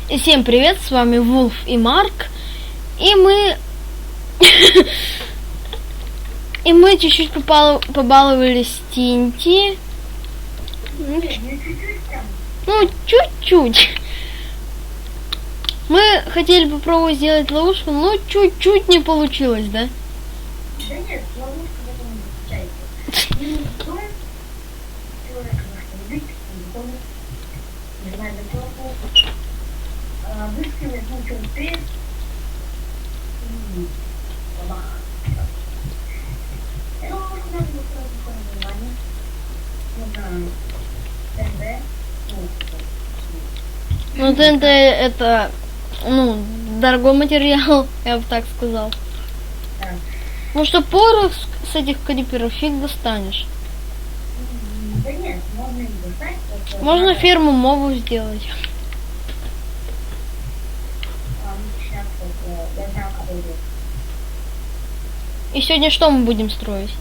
И всем привет, с вами Вулф и Марк. И мы... И мы чуть-чуть побаловались Тинти. Ну, чуть-чуть. Мы хотели попробовать сделать ловушку, но чуть-чуть не получилось, да? Да нет, ловушка в этом не заключается. Минус дом, человека может быть, не знаю, для чего, выскивает, ну, что быстрее, и бабах. Эту ловушку надо было сразу выполнить внимание. Нужно ТНТ, Ну, ТНТ это, ну, дорогой материал, я бы так сказал. да. Ну что, порох с этих криперов фиг достанешь. Да нет, можно и достать. просто Можно надо, ферму мобов сделать. сейчас вот, я знаю, как идет. И сегодня что мы будем строить?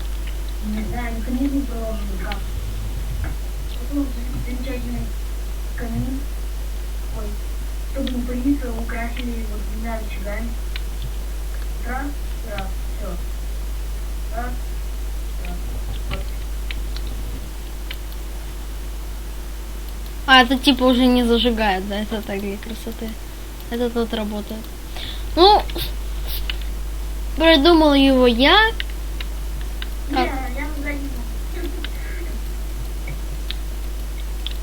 Не знаю, механизм проложен, как. Вот замечательный камин. Ой, чтобы не пылиться, украсили вот двумя рычагами. Раз, все. Раз. Вот. А, это типа уже не зажигает, да? Это так для красоты. Это тут работает. Ну, придумал его я. Не, Как? я загибал.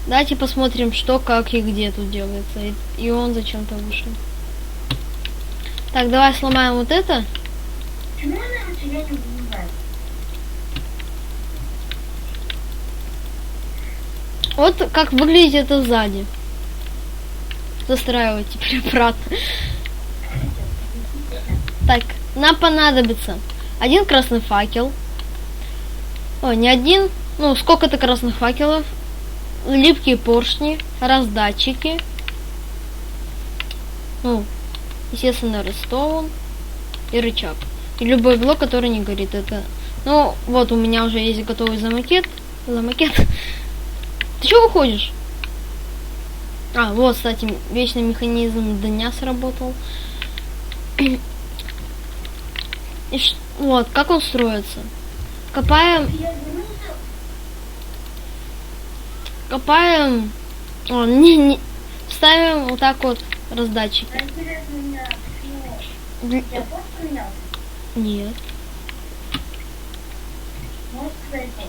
Давайте посмотрим, что, как и где тут делается. И он зачем-то вышел. Так, давай сломаем вот это. Почему она рычаги не убивает? Вот как выглядит это сзади. Застраивать теперь обратно. Так, нам понадобится один красный факел. О, не один. Ну, сколько-то красных факелов. Липкие поршни, раздатчики. Ну, естественно, redstone и рычаг. И любой блок, который не горит. Это. Ну, вот у меня уже есть готовый замокет. Ты чего выходишь? А, вот, кстати, вечный механизм дня сработал. Вот, как он строится. Копаем. Я вернулся. Копаем. О, не. Ставим вот так вот раздатчики. А интересно, у меня почему... Я пост поменялся? Нет. Можешь сказать пост?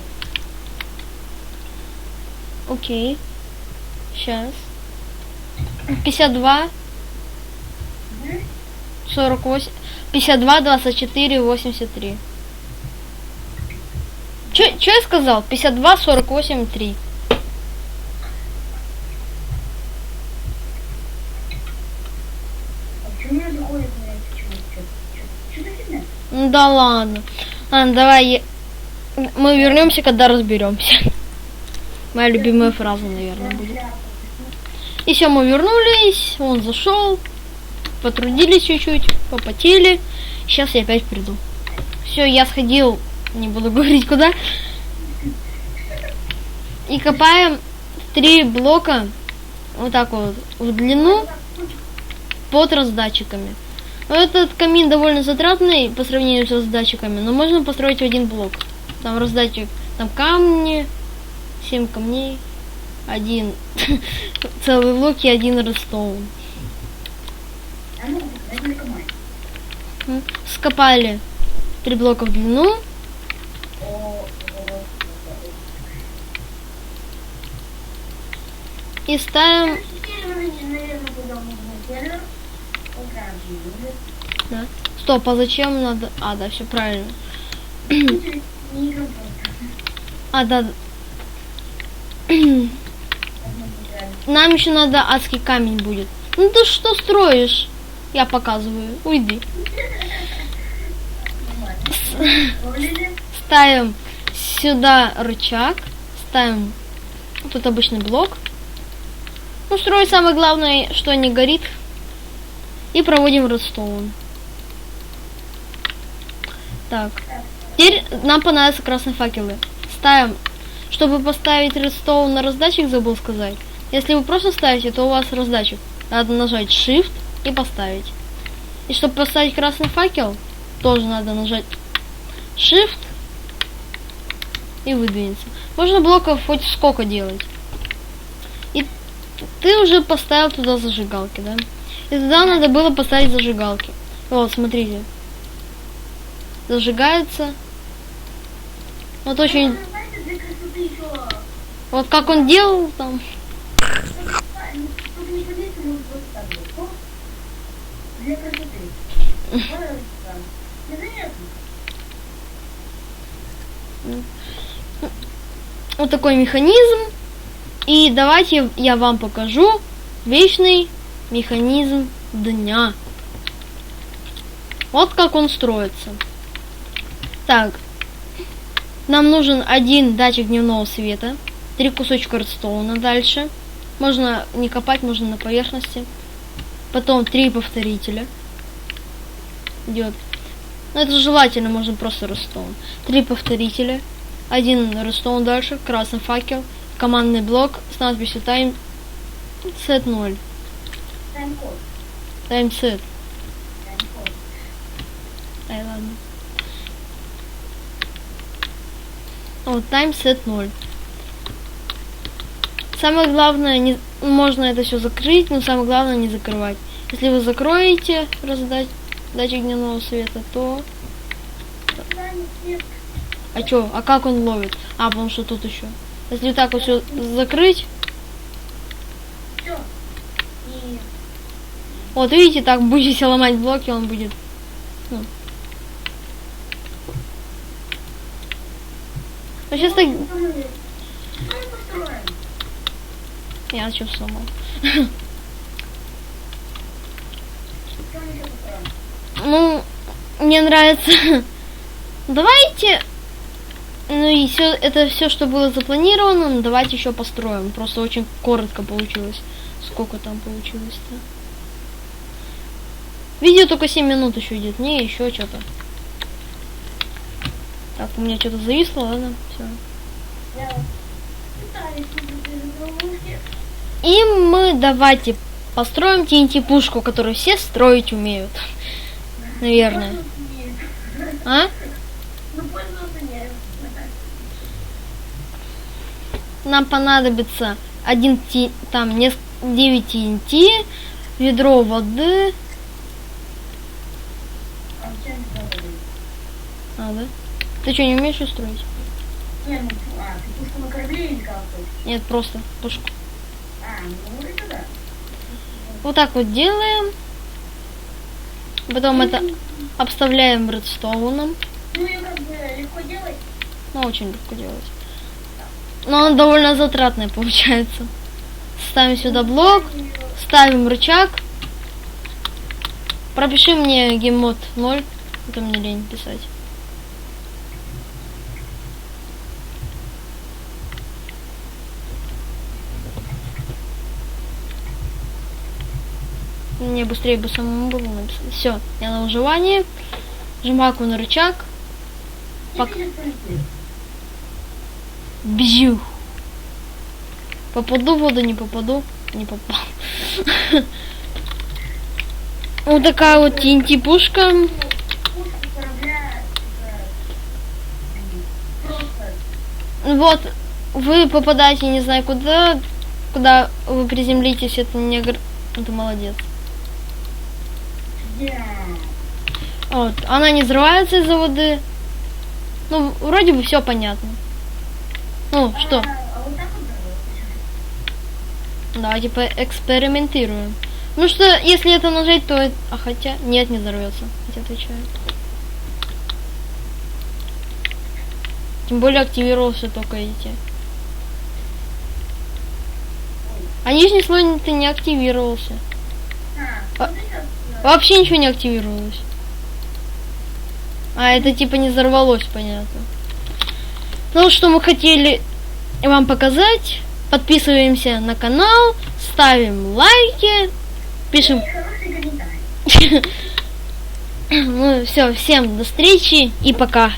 Окей. Сейчас. 52, 48, 52, 24, 83. Че я сказал? 52, 48, 3. А почему не заходит на это почему-то? Что за фигня? Ну да ладно. Ладно, давай. Мы вернемся, когда разберемся. Моя любимая фраза, наверное, будет. И все, мы вернулись, он зашел, потрудились чуть-чуть, попотели. Сейчас я опять приду. Все, я сходил, не буду говорить куда. И копаем 3 блока, вот так вот, в длину, под раздатчиками. Но этот камин довольно затратный по сравнению с раздатчиками, но можно построить в один блок. Там раздатчик, там камни, 7 камней. Один целый блок и один redstone. А ну, возьми команд. Скопали 3 блока в длину. И ставим. Наверное, туда нужно сервер. Да. Стоп, а зачем надо? А, да, все правильно. А, да. Нам еще надо адский камень будет. Ну ты что строишь? Я показываю. Уйди. Ставим сюда рычаг. Ставим тут обычный блок. Ну, строить самое главное, что не горит. И проводим redstone. Так. Теперь нам понадобятся красные факелы. Ставим. Чтобы поставить redstone на раздатчик, забыл сказать. Если вы просто ставите, то у вас раздатчик надо нажать Shift и поставить. И чтобы поставить красный факел, тоже надо нажать Shift и выдвинется. Можно блоков хоть сколько делать. И ты уже поставил туда зажигалки, да? И туда надо было поставить зажигалки. Вот, смотрите. Зажигается. Вот очень... Знаете, для красоты еще... Вот как он делал там. Чтобы не ходить, можно вот так вот. Оп. Для красоты. Пожалуйста. Незаметно. Вот такой механизм. И давайте я вам покажу вечный механизм дня. Вот как он строится. Так. Нам нужен один датчик дневного света. 3 кусочка редстоуна дальше. Можно не копать, можно на поверхности. Потом 3 повторителя. Идет. Но это желательно, можно просто редстоун. 3 повторителя. 1 редстоун дальше. Красный факел. Командный блок с надписью Time Set 0. Тайм-код. Time Set. Тайм-код. Ай, ладно. Вот, Time Set 0. Самое главное, не, можно это все закрыть, но самое главное не закрывать. Если вы закроете датчик дневного света, то... Да, не свет. А чё? А как он ловит? А, потому что тут еще. Если так вот все закрыть, Все. И... вот видите, так будете ломать блоки, он будет... Ну. А сейчас так... Что мы построим? Я что сломал? Что мы еще построим? Ну, мне нравится. Давайте. Ну и все, это все, что было запланировано, ну, давайте еще построим. Просто очень коротко получилось. Сколько там получилось-то? Видео только 7 минут еще идет. Не, еще что-то. Так, у меня что-то зависло, ладно, все. Я пытаюсь ловушки. И мы давайте построим TNT-пушку, которую все строить умеют. Наверное. А? Ну, пользоваться нет. Нам понадобится 9 TNT, ведро воды. А чем сделали? А, да? Ты что, не умеешь устроить? Не, ну, ты пушку на корабле или как хочешь? Нет, просто пушку. Ну, это да. Вот так вот делаем. Потом это обставляем редстоуном. Ну, и как бы легко делать. Ну, очень легко делать. Но он довольно затратный получается. Ставим сюда блок, ставим рычаг. Пропиши мне гейммод 0, это мне лень писать. Мне быстрее бы самому было написать. Все, я на выживании. Жмакаю на рычаг. Бью. Попаду в воду, не попаду. Не попал. Вот такая вот TNT пушка. Пушка корабля, просто... Вот, вы попадаете не знаю куда, когда вы приземлитесь, это не это молодец. Вот, она не взрывается из-за воды. Ну, вроде бы все понятно. Ну, что? А вот так вот Давайте поэкспериментируем. Ну что, если это нажать, то... А хотя... Нет, не взорвется. Хотя отвечаю. Тем более активировался только эти. А нижний слой-то не активировался. Вообще ничего не активировалось. А, это типа не взорвалось, понятно. Ну, что мы хотели вам показать. Подписываемся на канал, ставим лайки, пишем. Ну, все, всем до встречи и пока.